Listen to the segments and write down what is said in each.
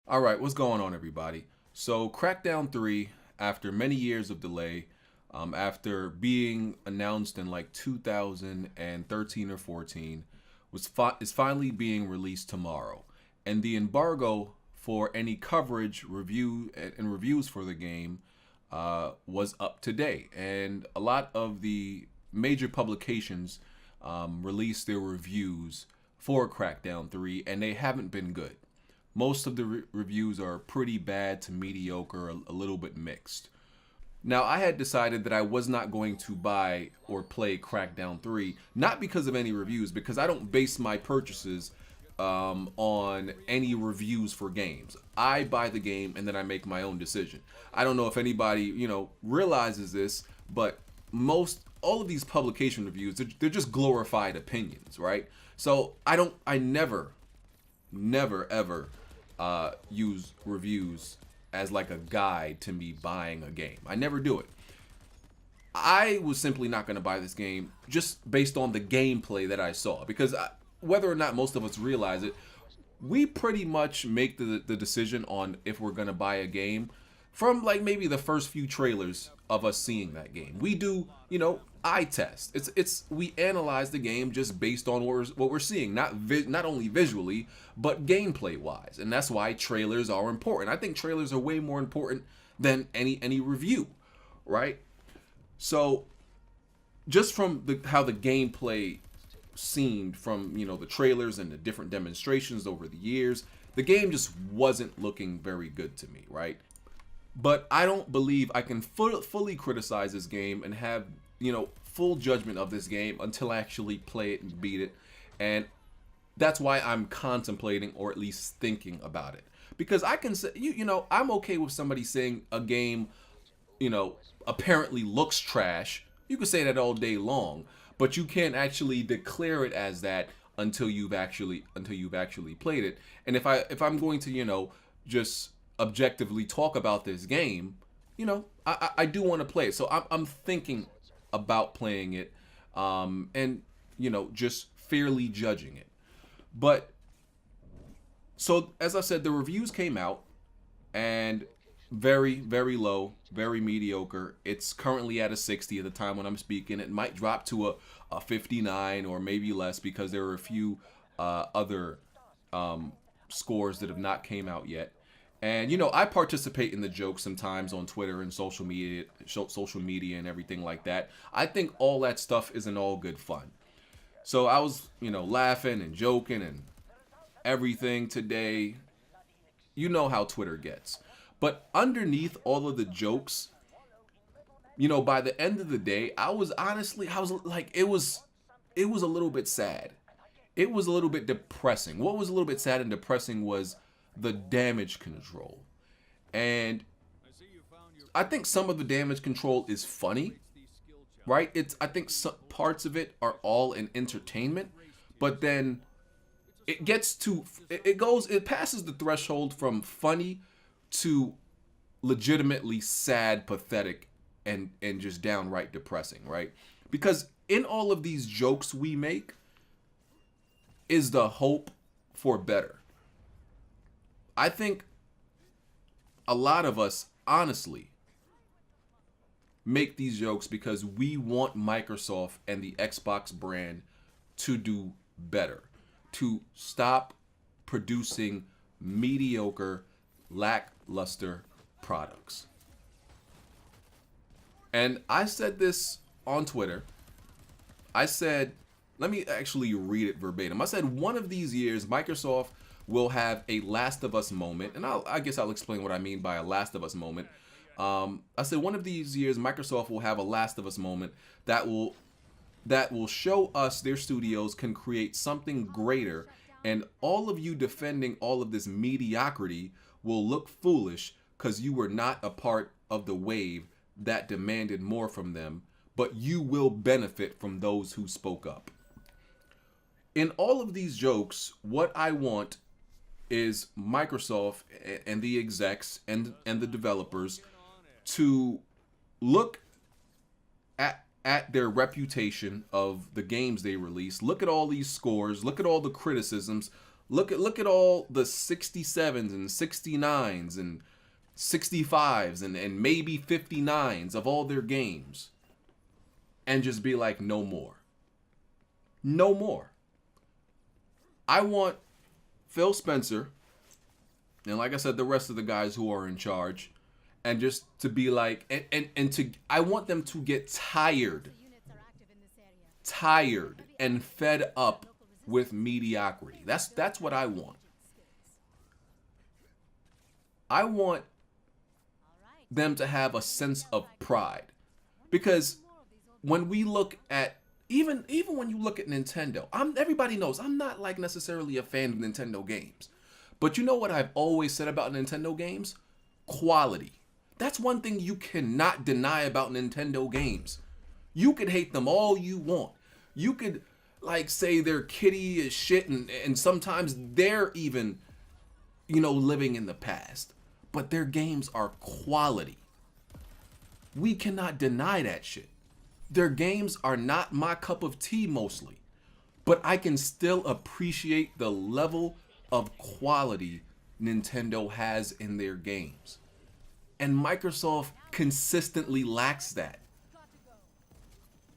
All right, what's going on, everybody? So, Crackdown 3, after many years of delay, after being announced in like 2013 or 14, is finally being released tomorrow. And the embargo for any coverage, review, and reviews for the game was up today. And a lot of the major publications released their reviews for Crackdown 3, and they haven't been good. Most of the reviews are pretty bad to mediocre, a little bit mixed. Now, I had decided that I was not going to buy or play Crackdown 3, not because of any reviews, because I don't base my purchases on any reviews for games. I buy the game and then I make my own decision. I don't know if anybody, realizes this, but all of these publication reviews, they're just glorified opinions, right? So I never ever use reviews as like a guide to me buying a game. I never do it. I was simply not going to buy this game just based on the gameplay that I saw, because whether or not most of us realize it, we pretty much make the decision on if we're going to buy a game from like maybe the first few trailers of us seeing that game. We do, eye test. It's we analyze the game just based on what we're seeing, not only visually but gameplay wise, and that's why trailers are important. I think trailers are way more important than any review, right? So just from how the gameplay seemed from the trailers and the different demonstrations over the years, the game just wasn't looking very good to me, right? But I don't believe I can fully criticize this game and have full judgment of this game until I actually play it and beat it. And that's why I'm contemplating, or at least thinking about it, because I can say I'm okay with somebody saying a game apparently looks trash. You can say that all day long, but you can't actually declare it as that until you've actually played it. And if I'm going to just objectively talk about this game, I do want to play it. So I'm thinking about playing it, and just fairly judging it. But so as I said, the reviews came out and very, very low, very mediocre. It's currently at a 60 at the time when I'm speaking. It might drop to a 59 or maybe less, because there are a few other scores that have not came out yet. And I participate in the jokes sometimes on Twitter and social media and everything like that. I think all that stuff is in all good fun. So I was, laughing and joking and everything today. You know how Twitter gets. But underneath all of the jokes, by the end of the day, I was like, it was a little bit sad. It was a little bit depressing. What was a little bit sad and depressing was the damage control. And I think some of the damage control is funny, right? I think some parts of it are all in entertainment, but then it passes the threshold from funny to legitimately sad, pathetic, and just downright depressing, right? Because in all of these jokes we make is the hope for better. I think a lot of us, honestly, make these jokes because we want Microsoft and the Xbox brand to do better, to stop producing mediocre, lackluster products. And I said this on Twitter. I said, let me actually read it verbatim. I said, one of these years, Microsoft will have a Last of Us moment, and I guess I'll explain what I mean by a Last of Us moment. I said one of these years, Microsoft will have a Last of Us moment that will show us their studios can create something greater, and all of you defending all of this mediocrity will look foolish because you were not a part of the wave that demanded more from them, but you will benefit from those who spoke up. In all of these jokes, what I want is Microsoft and the execs and the developers to look at their reputation of the games they release. Look at all these scores. Look at all the criticisms. Look at all the 67s and 69s and 65s and maybe 59s of all their games, and just be like, no more. No more. I want Phil Spencer, and like I said, the rest of the guys who are in charge, and just to be like, I want them to get tired and fed up with mediocrity. That's what I want. I want them to have a sense of pride, because when we look at even when you look at Nintendo, everybody knows I'm not like necessarily a fan of Nintendo games, but you know what I've always said about Nintendo games? Quality. That's one thing you cannot deny about Nintendo games. You could hate them all you want. You could like say they're kiddie as shit, and sometimes they're even, living in the past. But their games are quality. We cannot deny that shit. Their games are not my cup of tea mostly, but I can still appreciate the level of quality Nintendo has in their games. And Microsoft consistently lacks that.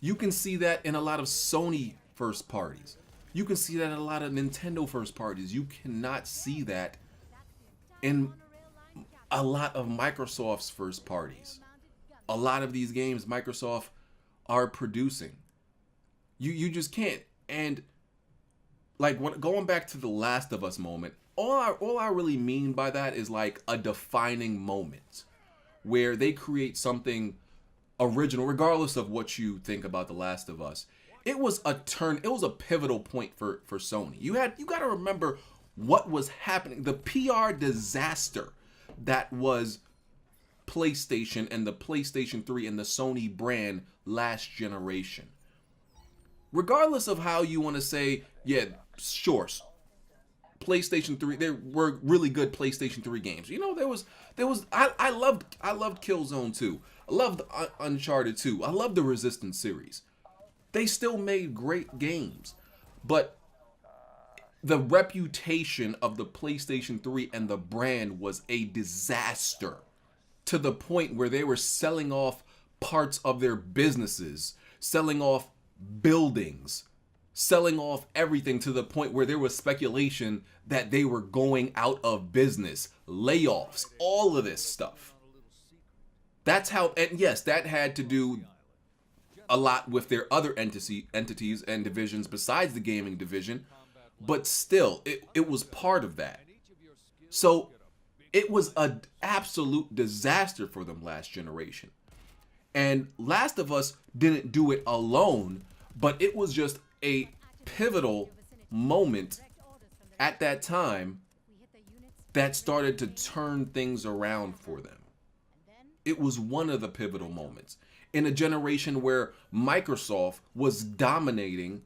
You can see that in a lot of Sony first parties. You can see that in a lot of Nintendo first parties. You cannot see that in a lot of Microsoft's first parties. A lot of these games Microsoft are producing. You just can't. And like going back to the Last of Us moment, all I really mean by that is like a defining moment where they create something original, regardless of what you think about The Last of Us. It was a pivotal point for Sony. You got to remember what was happening, the PR disaster that was PlayStation and the PlayStation 3 and the Sony brand last generation. Regardless of how you want to say, yeah, sure, PlayStation 3, there were really good PlayStation 3 games. I loved Killzone 2. I loved Uncharted 2. I loved the Resistance series. They still made great games. But the reputation of the PlayStation 3 and the brand was a disaster, to the point where they were selling off parts of their businesses, selling off buildings, selling off everything, to the point where there was speculation that they were going out of business, layoffs, all of this stuff. That's how, and yes, that had to do a lot with their other entities and divisions besides the gaming division, but still, it was part of that. So it was an absolute disaster for them last generation. And Last of Us didn't do it alone, but it was just a pivotal moment at that time that started to turn things around for them. It was one of the pivotal moments in a generation where Microsoft was dominating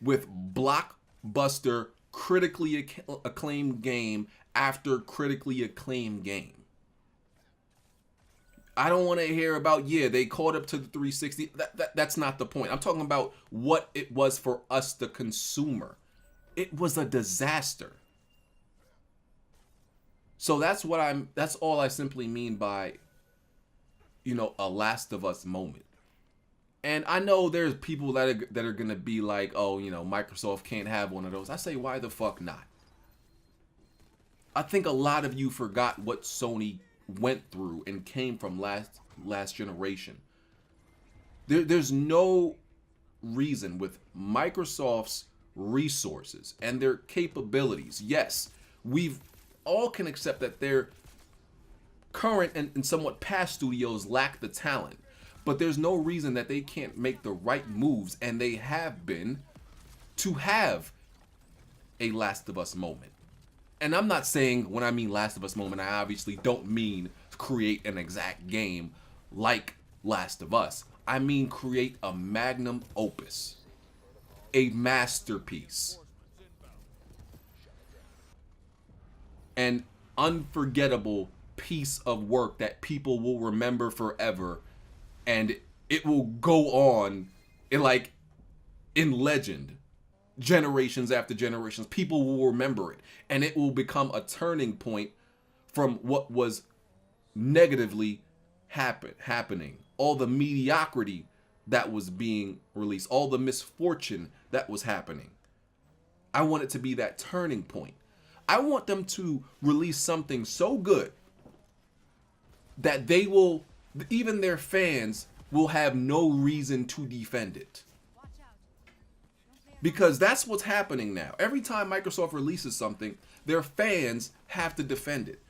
with blockbuster, critically acclaimed game after critically acclaimed game. I don't want to hear about, they caught up to the 360. That's not the point. I'm talking about what it was for us, the consumer. It was a disaster. So that's all I simply mean by, a Last of Us moment. And I know there's people that are going to be like, oh, Microsoft can't have one of those. I say, why the fuck not? I think a lot of you forgot what Sony went through and came from last generation. There's no reason with Microsoft's resources and their capabilities. Yes, we've all can accept that their current and somewhat past studios lack the talent, but there's no reason that they can't make the right moves, and they have been, to have a Last of Us moment. And I'm not saying, when I mean Last of Us moment, I obviously don't mean create an exact game like Last of Us. I mean create a magnum opus, a masterpiece, an unforgettable piece of work that people will remember forever, and it will go on in legend. generations after generations. People will remember it, and it will become a turning point from what was negatively happening. All the mediocrity that was being released, all the misfortune that was happening. I want it to be that turning point. I want them to release something so good that they will, even their fans will have no reason to defend it. Because that's what's happening now. Every time Microsoft releases something, their fans have to defend it.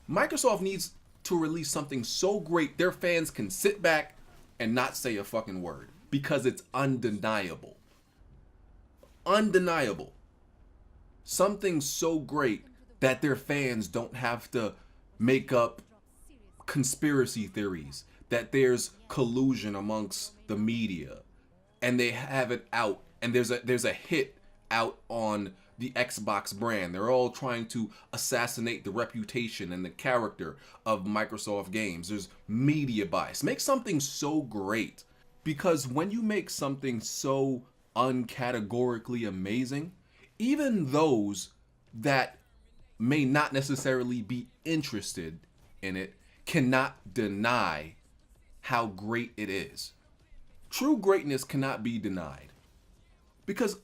Microsoft needs to release something so great their fans can sit back and not say a fucking word, because it's undeniable. Undeniable. Something so great that their fans don't have to make up conspiracy theories, that there's collusion amongst the media, and they have it out, and there's a hit out on the Xbox brand. They're all trying to assassinate the reputation and the character of Microsoft games. There's media bias. Make something so great, because when you make something so uncategorically amazing, even those that may not necessarily be interested in it cannot deny how great it is. True greatness cannot be denied, because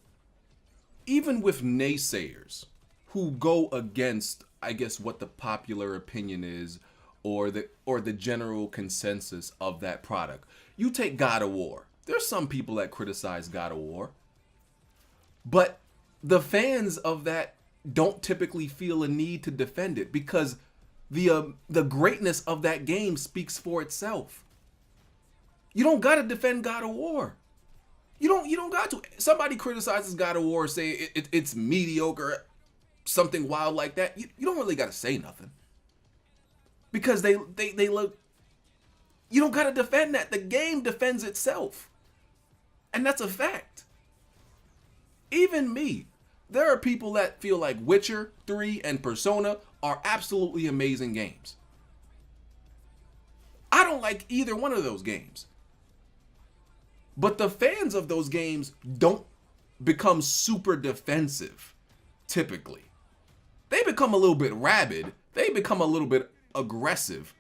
even with naysayers who go against, I guess, what the popular opinion is, or the general consensus of that product. You take God of War. There's some people that criticize God of War, but the fans of that don't typically feel a need to defend it, because the greatness of that game speaks for itself. You don't gotta defend God of War. You don't got to. Somebody criticizes God of War, say it's mediocre, something wild like that. You don't really gotta say nothing, because they look. You don't gotta defend that. The game defends itself, and that's a fact. Even me, there are people that feel like Witcher 3 and Persona are absolutely amazing games. I don't like either one of those games. But the fans of those games don't become super defensive, typically. They become a little bit rabid. They become a little bit aggressive.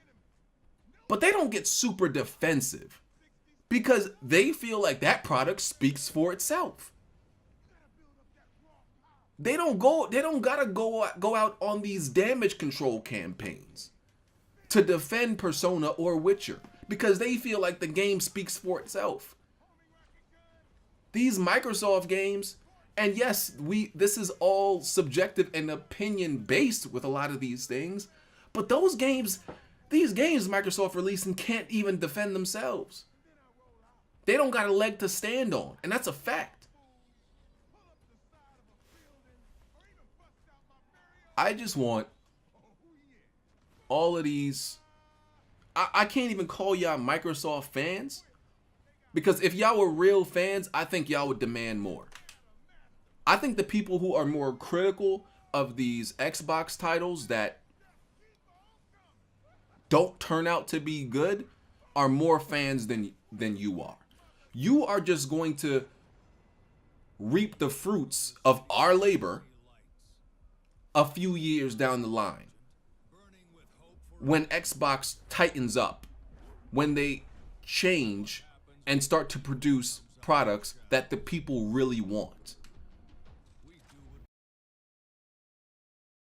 But they don't get super defensive, because they feel like that product speaks for itself. They don't gotta go out on these damage control campaigns to defend Persona or Witcher, because they feel like the game speaks for itself. These Microsoft games, and yes, this is all subjective and opinion based with a lot of these things, but these games Microsoft releasing can't even defend themselves. They don't got a leg to stand on, and that's a fact. I just want all of these, I can't even call y'all Microsoft fans, because if y'all were real fans, I think y'all would demand more. I think the people who are more critical of these Xbox titles that don't turn out to be good are more fans than you are. You are just going to reap the fruits of our labor a few years down the line, when Xbox tightens up, when they change and start to produce products that the people really want.